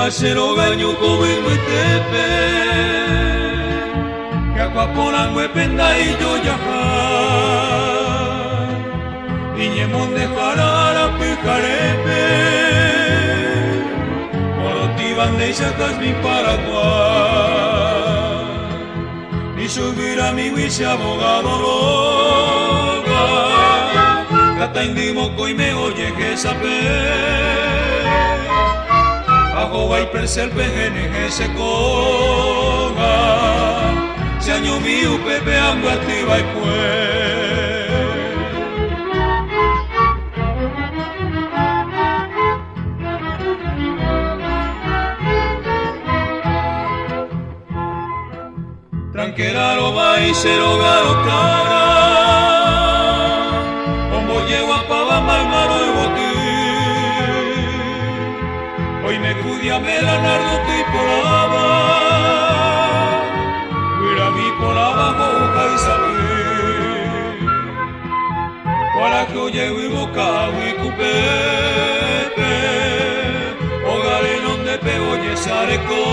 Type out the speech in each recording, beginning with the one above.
Hacerlo gaño como en Muetepe, que acuapolan huependa y yo ya. Niñemón de jarara pijarepe, morotiban de chatas mi Paraguay. Ni subir a mi huiche abogado loga, cata indimo coi me oye que sabe. Ajo vai perser pejene que se coga, se año mío pepe ando activa y pues. Tranqueraro va y se rogaro cara, como llego a pava marmaro y botín. Hoy me cudia me la nardo que por abajo, mira mi por abajo y saber. Para que oye y boca y cupepe, hogar en donde pego y sareco.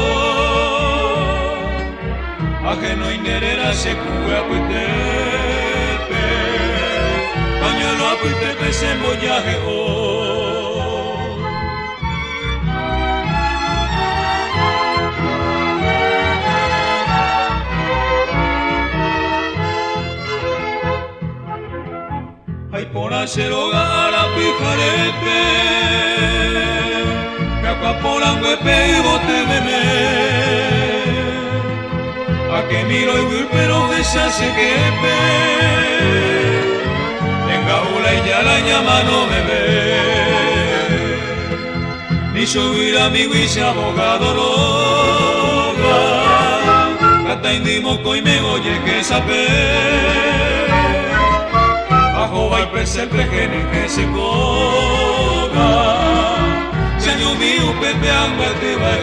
Ajeno y nerera se cubre a Puitepe, pañuelo a Puitepe se embollaje hoy. Ay, por hacer hogar a Pijarepe, que acuapolan huepe y bote bebé. A que miro y voy pero que se hace que ve. Venga una y ya la llama no me ve. Ni subir a mi guisa abogado loga, cata indimo coi me oye que sabe. Ajo va y perser pejene que se coga, se año mío pepe ando te va a